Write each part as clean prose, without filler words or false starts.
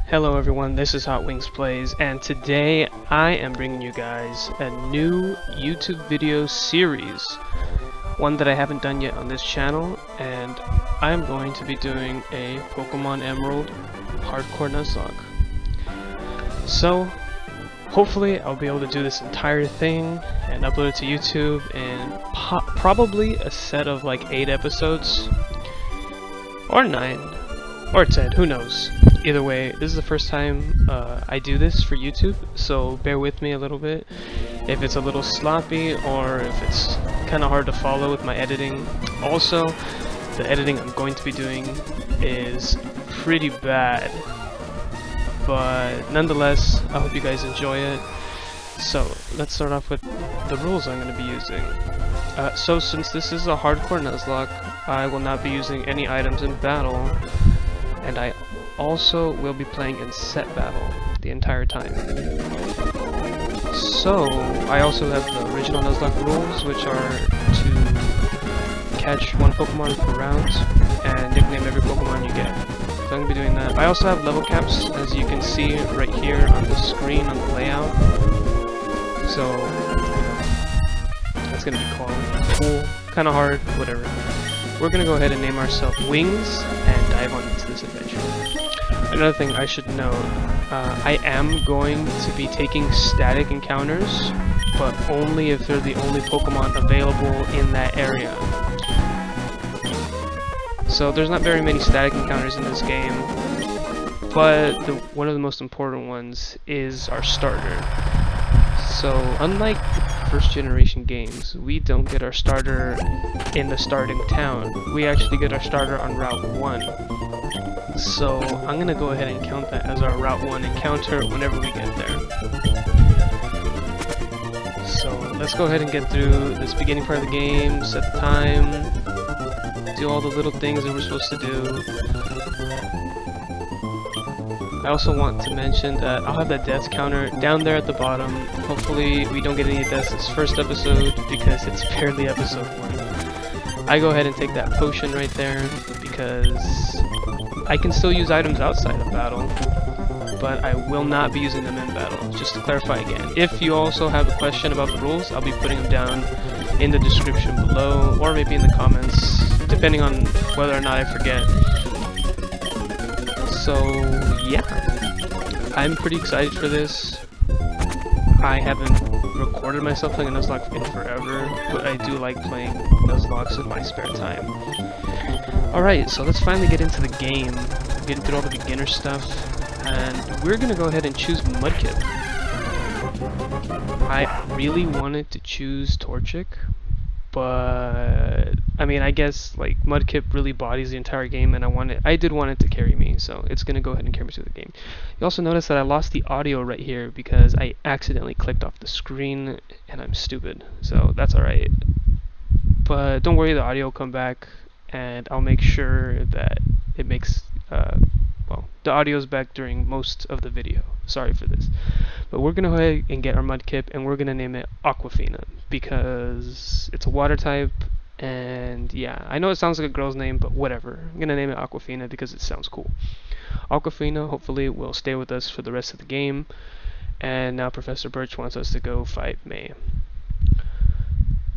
Hello everyone, this is Hot Wings Plays, and today I am bringing you guys a new YouTube video series. One that I haven't done yet on this channel, and I'm going to be doing a Pokemon Emerald Hardcore Nuzzlocke. So, hopefully I'll be able to do this entire thing and upload it to YouTube in probably a set of like 8 episodes, or 9, or 10, who knows. Either way, this is the first time I do this for YouTube, so bear with me a little bit if it's a little sloppy or if it's kind of hard to follow with my editing. Also, the editing I'm going to be doing is pretty bad, but nonetheless, I hope you guys enjoy it. So, let's start off with the rules I'm going to be using. So since this is a hardcore Nuzzlocke, I will not be using any items in battle, and I also will be playing in set battle the entire time. So, I also have the original Nuzzlocke rules, which are to catch one Pokemon per round and nickname every Pokemon you get. So I'm going to be doing that. I also have level caps, as you can see right here on the screen on the layout. So, that's going to be cool, kind of hard, whatever. We're going to go ahead and name ourselves Wings and dive on into this adventure. Another thing I should note, I am going to be taking static encounters, but only if they're the only Pokemon available in that area. So there's not very many static encounters in this game, but one of the most important ones is our starter. So unlike first generation games, we don't get our starter in the starting town. We actually get our starter on Route 1. So I'm gonna go ahead and count that as our Route 1 encounter whenever we get there. So let's go ahead and get through this beginning part of the game, set the time, do all the little things that we're supposed to do. I also want to mention that I'll have that death counter down there at the bottom. Hopefully we don't get any deaths this first episode because it's barely episode 1. I go ahead and take that potion right there because I can still use items outside of battle, but I will not be using them in battle, just to clarify again. If you also have a question about the rules, I'll be putting them down in the description below, or maybe in the comments, depending on whether or not I forget. So, yeah, I'm pretty excited for this. I haven't recorded myself playing a Nuzzlocke in forever, but I do like playing Nuzzlocks in my spare time. Alright, so let's finally get into the game, getting through all the beginner stuff, and we're gonna go ahead and choose Mudkip. I really wanted to choose Torchic, but I mean, I guess like Mudkip really bodies the entire game, and I did want it to carry me, so it's gonna go ahead and carry me through the game. You also notice that I lost the audio right here because I accidentally clicked off the screen, and I'm stupid, so that's alright. But don't worry, the audio will come back, and I'll make sure that it makes, well, the audio's back during most of the video. Sorry for this. But we're gonna go ahead and get our Mudkip, and we're gonna name it Aquafina, because it's a water type, and yeah, I know it sounds like a girl's name, but whatever. I'm gonna name it Aquafina because it sounds cool. Aquafina hopefully will stay with us for the rest of the game, and now Professor Birch wants us to go fight May.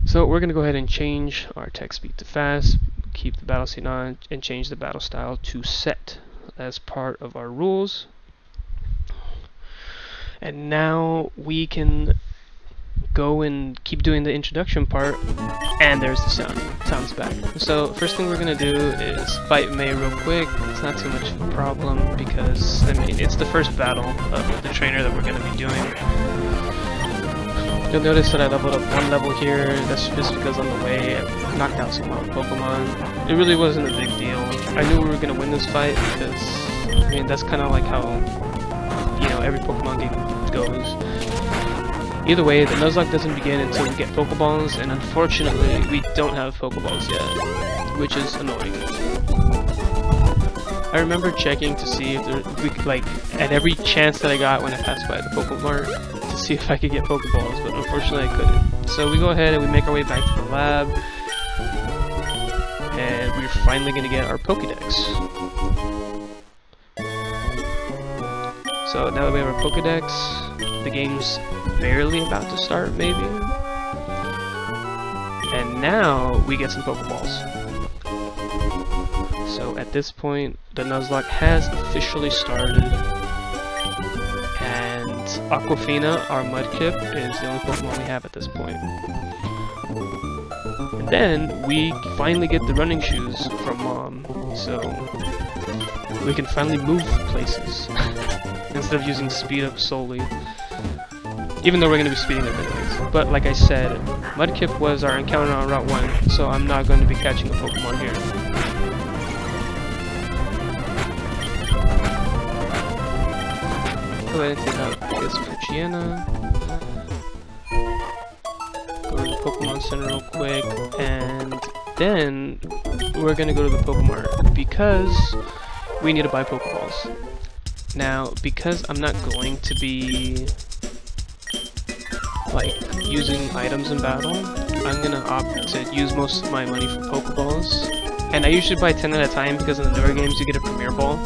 So we're gonna go ahead and change our text speed to fast, keep the battle scene on, and change the battle style to set as part of our rules. And now we can go and keep doing the introduction part, and there's the sound's back. So first thing we're gonna do is fight May real quick. It's not too much of a problem because I mean it's the first battle of the trainer that we're gonna be doing. You'll notice that I leveled up 1 level here. That's just because on the way I knocked out some wild Pokemon. It really wasn't a big deal. I knew we were gonna win this fight because I mean that's kind of like how, you know, every Pokemon game goes. Either way, the Nuzzlocke doesn't begin until we get Pokeballs, and unfortunately we don't have Pokeballs yet, which is annoying. I remember checking to see if there, like, at every chance that I got when I passed by the Pokemart to see if I could get Pokeballs, but unfortunately I couldn't. So we go ahead and we make our way back to the lab, and we're finally going to get our Pokédex. So now that we have our Pokedex, the game's barely about to start, maybe. And now we get some Pokeballs. So at this point, the Nuzzlocke has officially started. And Aquafina, our Mudkip, is the only Pokemon we have at this point. And then we finally get the running shoes from Mom, so we can finally move places instead of using speed up solely. Even though we're going to be speeding up anyways. But like I said, Mudkip was our encounter on Route 1, so I'm not going to be catching a Pokemon here. Go ahead and take out this Poochyena. Go to the Pokemon Center real quick, and then we're gonna go to the Pokemart because we need to buy Pokeballs. Now, because I'm not going to be like using items in battle, I'm gonna opt to use most of my money for Pokeballs. And I usually buy 10 at a time because in the newer games you get a Premier Ball.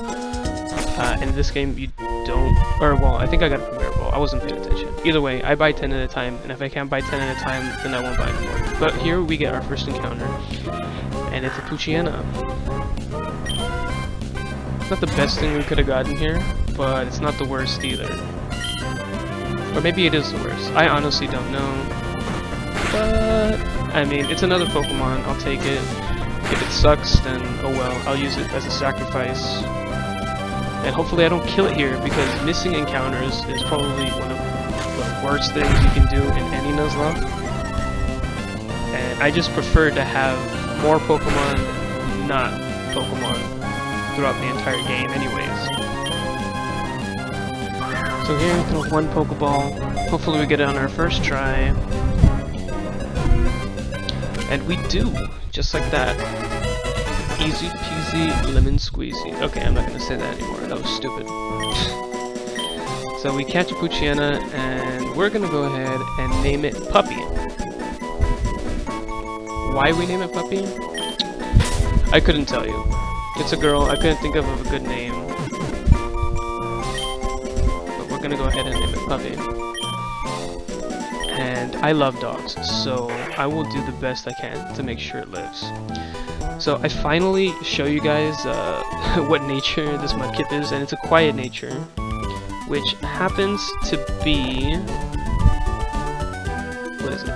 And in this game you don't, or well, I think I got a Premier Ball. I wasn't paying attention. Either way, I buy 10 at a time, and if I can't buy 10 at a time, then I won't buy anymore. But here we get our first encounter, and it's a Poochyena. It's not the best thing we could have gotten here, but it's not the worst either. Or maybe it is the worst. I honestly don't know. But, I mean, it's another Pokemon. I'll take it. If it sucks, then oh well. I'll use it as a sacrifice. And hopefully I don't kill it here, because missing encounters is probably one of the worst things you can do in any Nuzzlocke. And I just prefer to have more Pokemon, not Pokemon, throughout the entire game anyways. So here we have one Pokeball. Hopefully we get it on our first try. And we do, just like that. Easy peasy lemon squeezy. Okay, I'm not gonna say that anymore. That was stupid. So we catch a Poochyena, and we're gonna go ahead and name it Puppy. Why we name it Puppy? I couldn't tell you. It's a girl. I couldn't think of a good name. But we're gonna go ahead and name it Puppy. And I love dogs, so I will do the best I can to make sure it lives. So I finally show you guys what nature this Mudkip is, and it's a quiet nature, which happens to be, what is it?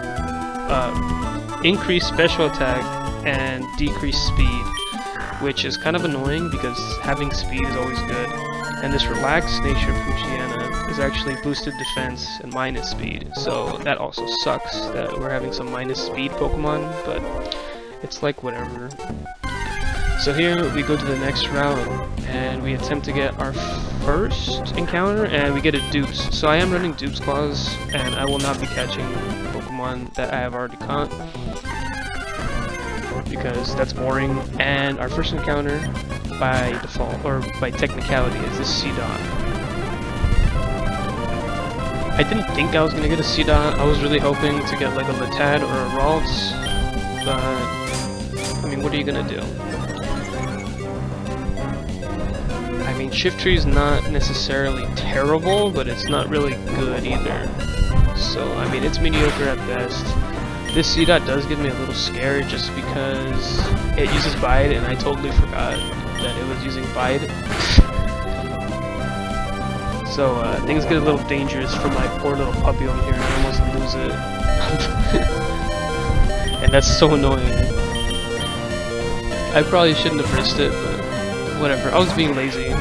Increased special attack and decreased speed, which is kind of annoying because having speed is always good. And this relaxed nature Poochyena is actually boosted defense and minus speed, so that also sucks that we're having some minus speed Pokemon, but it's like whatever. So here we go to the next route and we attempt to get our first encounter, and we get a dupes. So I am running dupes claws, and I will not be catching Pokemon that I have already caught because that's boring. And our first encounter by default, or by technicality, is this C-Dot. I didn't think I was gonna get a C-Dot. I was really hoping to get like a Latad or a Ralts, but I mean, what are you gonna do? I mean, Shiftry is not necessarily terrible, but it's not really good either. So, I mean, it's mediocre at best. This C-Dot does get me a little scared just because it uses Bide, and I totally forgot that it was using Bide. So, things get a little dangerous for my poor little puppy over here, and I almost lose it. And that's so annoying. I probably shouldn't have risked it, but whatever. I was being lazy.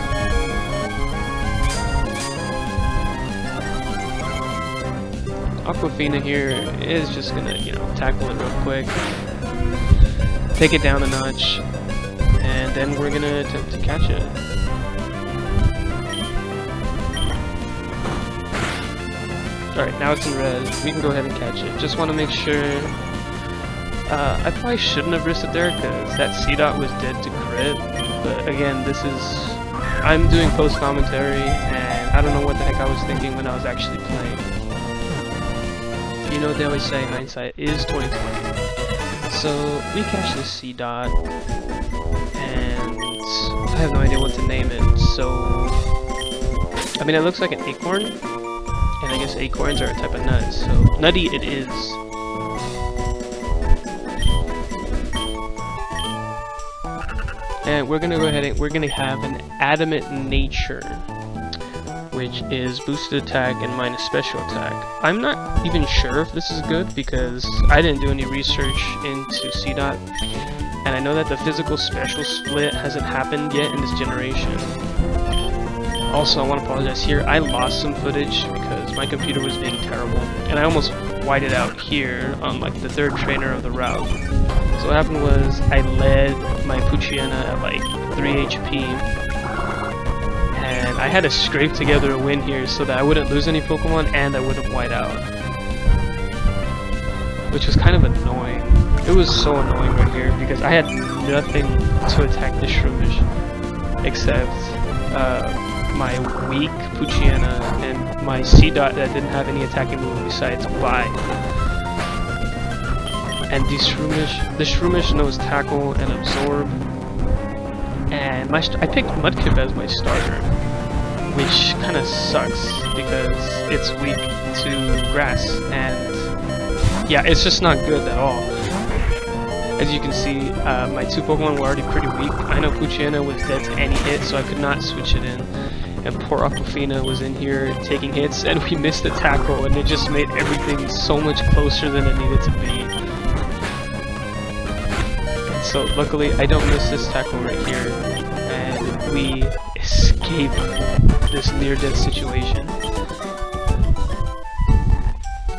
Aquafina here is just gonna, you know, tackle it real quick, take it down a notch, and then we're gonna attempt to catch it. Alright, now it's in red. We can go ahead and catch it. Just want to make sure. I probably shouldn't have risked it there because that C-Dot was dead to crit. But again, this is... I'm doing post-commentary, and I don't know what the heck I was thinking when I was actually playing. You know, they always say hindsight is 20/20. So we catch this C-Dot, and I have no idea what to name it. So I mean, it looks like an acorn, and I guess acorns are a type of nut, so nutty it is. And we're gonna go ahead and we're gonna have an adamant nature, which is boosted attack and minus special attack. I'm not even sure if this is good because I didn't do any research into C-Dot, and I know that the physical special split hasn't happened yet in this generation. Also, I want to apologize here, I lost some footage because my computer was being terrible, and I almost whited out here on like the third trainer of the route. So what happened was I led my Poochyena at like 3 HP, and I had to scrape together a win here so that I wouldn't lose any Pokemon and I wouldn't white out, which was kind of annoying. It was so annoying right here because I had nothing to attack the Shroomish except my weak Poochyena and my C-Dot that didn't have any attacking move besides Bite. And the Shroomish knows Tackle and Absorb, and I picked Mudkip as my starter, which kind of sucks because it's weak to Grass, and yeah, it's just not good at all. As you can see, my two Pokemon were already pretty weak. I know Poochyena was dead to any hit, so I could not switch it in. And poor Aquafina was in here taking hits, and we missed the Tackle, and it just made everything so much closer than it needed to be. So luckily, I don't miss this Tackle right here, and we escape this near-death situation.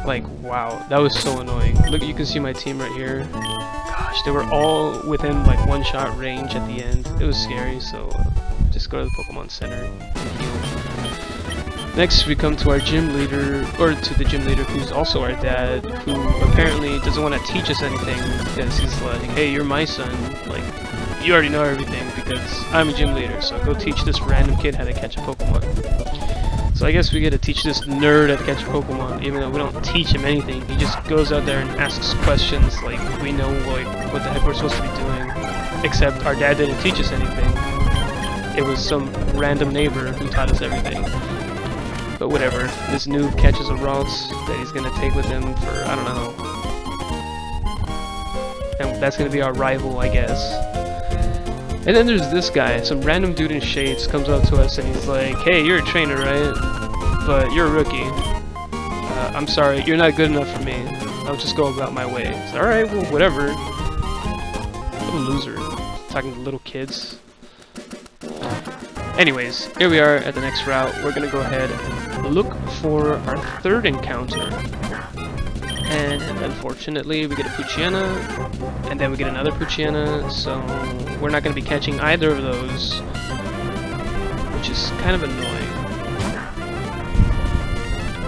Like, wow, that was so annoying. Look, you can see my team right here. Gosh, they were all within like one-shot range at the end. It was scary, so just go to the Pokemon Center and heal. Next, we come to our gym leader, or to the gym leader who's also our dad, who apparently doesn't want to teach us anything because he's like, hey, you're my son, like, you already know everything because I'm a gym leader, so go teach this random kid how to catch a Pokemon. So I guess we get to teach this nerd how to catch Pokemon, even though we don't teach him anything. He just goes out there and asks questions like we know like what the heck we're supposed to be doing. Except our dad didn't teach us anything. It was some random neighbor who taught us everything. But whatever, this noob catches a Ralts that he's gonna take with him for I don't know. And that's gonna be our rival, I guess. And then there's this guy, some random dude in shades comes up to us and he's like, hey, you're a trainer, right? But you're a rookie. I'm sorry, you're not good enough for me. I'll just go about my way. So, alright, well, whatever. What a loser. Talking to little kids. Anyways, here we are at the next route. We're gonna go ahead and look for our third encounter. And unfortunately, we get a Poochyena, and then we get another Poochyena, so we're not going to be catching either of those, which is kind of annoying.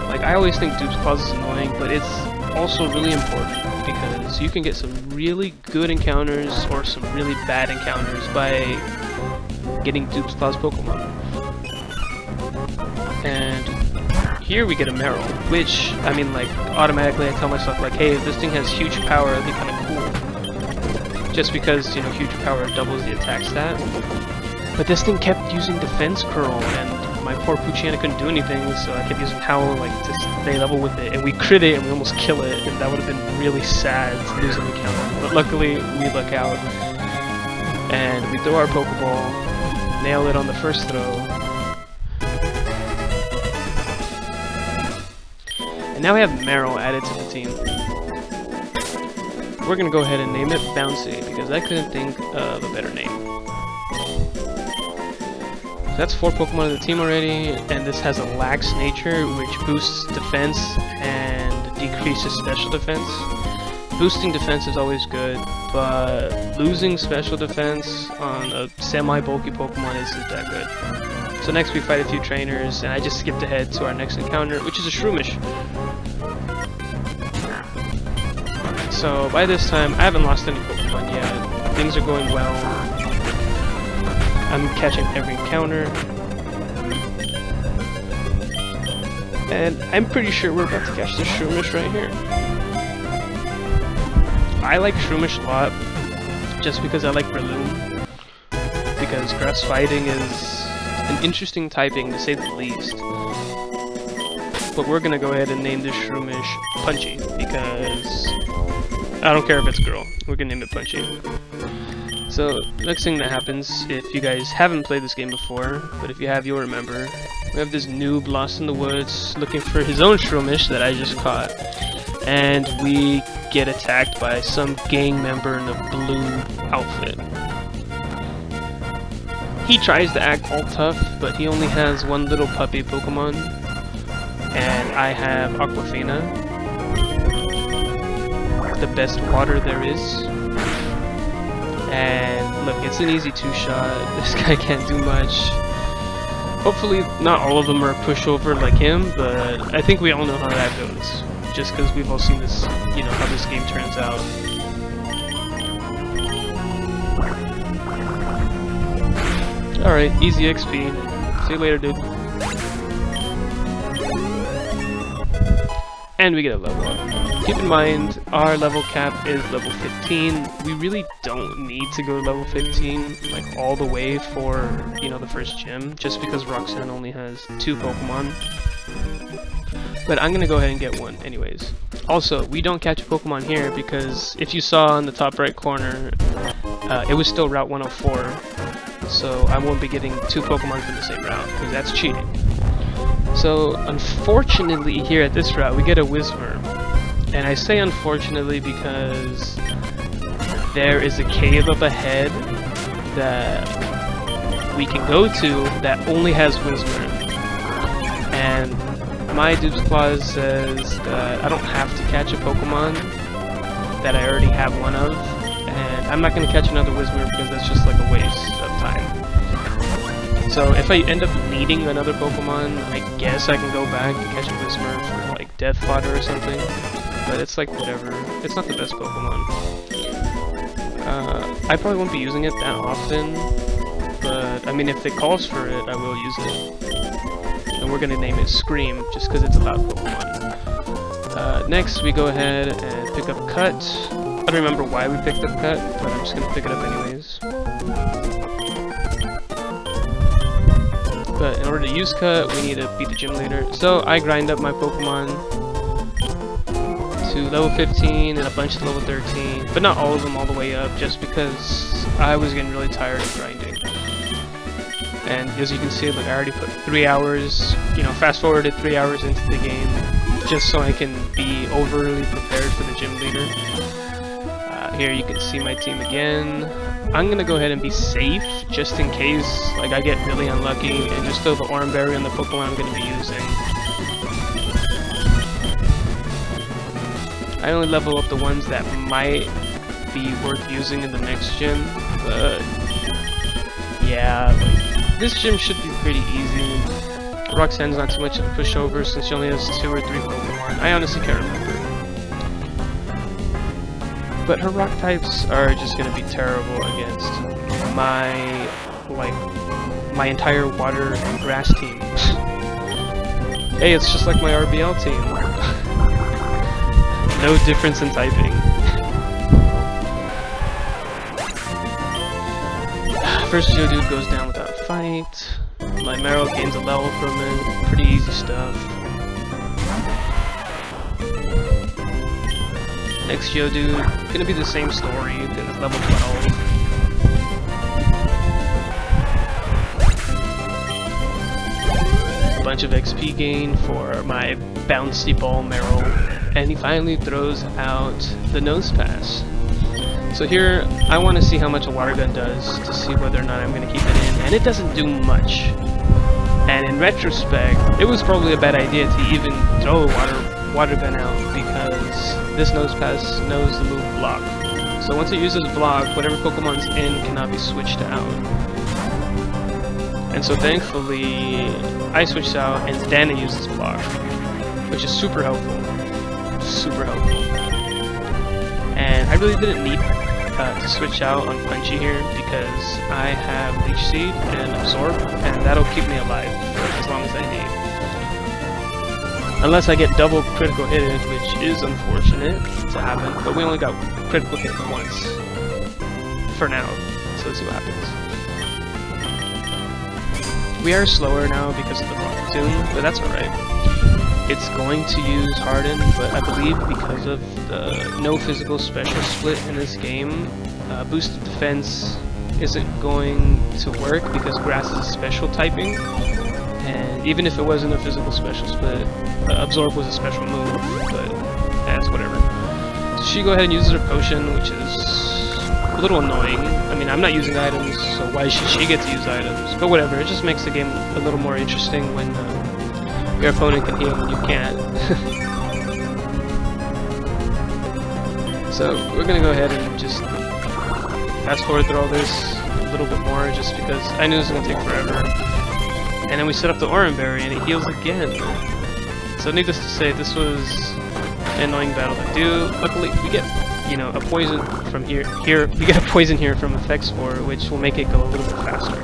Like, I always think Dupes Clause is annoying, but it's also really important, because you can get some really good encounters or some really bad encounters by getting Dupes Clause Pokemon. And here we get a Meryl, which, I mean, like, automatically I tell myself, like, hey, if this thing has huge power, it'd be kind of cool. Just because, you know, huge power doubles the attack stat. But this thing kept using Defense Curl, and my poor Poochyena couldn't do anything, so I kept using Howl, like, to stay level with it. And we crit it, and we almost kill it, and that would have been really sad to lose an encounter. But luckily, we luck out. And we throw our Pokeball, nail it on the first throw. And now we have Meryl added to the team. We're gonna go ahead and name it Bouncy because I couldn't think of a better name. So that's 4 Pokemon on the team already, and this has a Lax nature which boosts defense and decreases special defense. Boosting defense is always good, but losing special defense on a semi-bulky Pokemon isn't that good. So next we fight a few trainers, and I just skipped ahead to our next encounter, which is a Shroomish. So by this time, I haven't lost any Pokemon yet. Things are going well. I'm catching every encounter. And I'm pretty sure we're about to catch this Shroomish right here. I like Shroomish a lot, just because I like Breloom. Because grass fighting is an interesting typing to say the least. But we're gonna go ahead and name this Shroomish Punchy, because I don't care if it's a girl, we're gonna name it Punchy. So, next thing that happens, if you guys haven't played this game before, but if you have, you'll remember, we have this noob lost in the woods looking for his own Shroomish that I just caught. And we get attacked by some gang member in a blue outfit. He tries to act all tough, but he only has one little puppy Pokemon. And I have Aquafina, the best water there is. And look, it's an easy two-shot. This guy can't do much. Hopefully not all of them are a pushover like him, but I think we all know how that goes. Just because we've all seen this, you know, how this game turns out. Alright, easy XP. See you later, dude. And we get a level up. Keep in mind, our level cap is level 15. We really don't need to go to level 15, like all the way for, you know, the first gym, just because Roxanne only has 2 Pokemon. But I'm gonna go ahead and get one anyways. Also, we don't catch a Pokemon here because if you saw in the top right corner, it was still Route 104. So I won't be getting 2 Pokemon from the same route, because that's cheating. So unfortunately here at this route we get a Whismur. And I say unfortunately because there is a cave up ahead that we can go to that only has Whismur. And my dupes clause says that I don't have to catch a Pokemon that I already have one of, and I'm not going to catch another Whismur because that's just like a waste of time. So if I end up needing another Pokemon, I guess I can go back and catch a Whismur for like Death Fodder or something, but it's like whatever, it's not the best Pokemon. I probably won't be using it that often, but I mean if it calls for it, I will use it. And we're gonna name it Scream, just because it's a loud Pokemon. Next, we go ahead and pick up Cut. I don't remember why we picked up Cut, but I'm just gonna pick it up anyways. But in order to use Cut, we need to beat the gym leader. So I grind up my Pokemon to level 15 and a bunch to level 13, but not all of them all the way up, just because I was getting really tired of grinding. And as you can see, look, I already put 3 hours, you know, fast forwarded 3 hours into the game, just so I can be overly prepared for the gym leader. Here you can see my team again. I'm gonna go ahead and be safe, just in case, like, I get really unlucky, and just throw the Oran Berry on the Pokemon I'm gonna be using. I only level up the ones that might be worth using in the next gym, but yeah, like, this gym should be pretty easy. Roxanne's not too much of a pushover since she only has 2 or 3 Pokemon. I honestly can't remember. But her rock types are just gonna be terrible against my entire water and grass team. Hey, it's just like my RBL team. No difference in typing. First Geodude goes down without a fight. My Meryl gains a level from it. Pretty easy stuff. Next Geodude, gonna be the same story, because it's level 12. A bunch of XP gain for my bouncy ball Meryl. And he finally throws out the Nose Pass. So here, I want to see how much a water gun does to see whether or not I'm going to keep it in, and it doesn't do much. And in retrospect, it was probably a bad idea to even throw a water gun out, because this Nose Pass knows the move Block. So once it uses Block, whatever Pokemon's in cannot be switched out. And so thankfully, I switched out and then it uses Block, which is super helpful. Super helpful. And I really didn't need to switch out on Punchy here because I have Leech Seed and Absorb, and that'll keep me alive for as long as I need. Unless I get double critical hit, which is unfortunate to happen, but we only got critical hit once for now, so let's see what happens. We are slower now because of the rock tomb, but that's alright. It's going to use Harden, but I believe because of the no physical special split in this game, boosted defense isn't going to work because grass is a special typing. And even if it wasn't a physical special split, absorb was a special move, but that's whatever. So she go ahead and uses her potion, which is a little annoying. I mean, I'm not using items, so why should she get to use items? But whatever, it just makes the game a little more interesting when your opponent can heal and you can't. So we're gonna go ahead and just fast forward through all this a little bit more, just because I knew this was gonna take forever. And then we set up the Oran Berry and it heals again. So needless to say, this was an annoying battle to do. Luckily, we get, you know, a poison from here. We get a poison here from Effect Spore, which will make it go a little bit faster.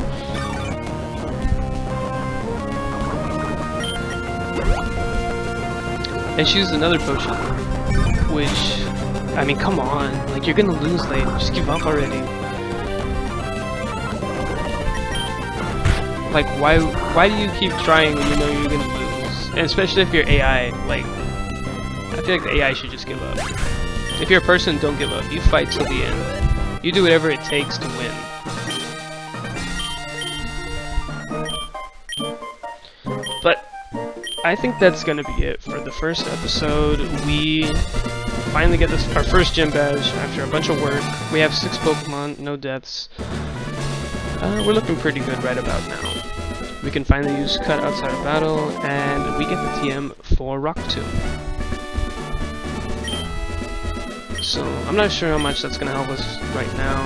And she used another potion, which, I mean, come on, like, you're gonna lose late. Just give up already. Like, why do you keep trying when you know you're gonna lose? And especially if you're AI, like, I feel like the AI should just give up. If you're a person, don't give up. You fight till the end. You do whatever it takes to win. But I think that's gonna be it for the first episode. We finally get our first gym badge after a bunch of work. We have 6 Pokemon, no deaths. We're looking pretty good right about now. We can finally use Cut outside of battle, and we get the TM for Rock Tomb. So I'm not sure how much that's gonna help us right now,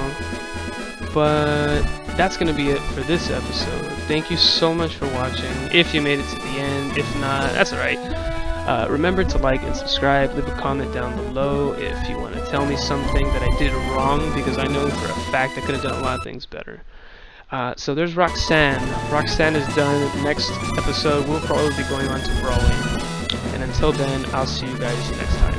but that's gonna be it for this episode. Thank you so much for watching. If you made it to the end, if not, that's alright. Remember to like and subscribe. Leave a comment down below if you want to tell me something that I did wrong, because I know for a fact I could have done a lot of things better. So there's Roxanne. Roxanne is done. Next episode we'll probably be going on to Brawling. And until then, I'll see you guys next time.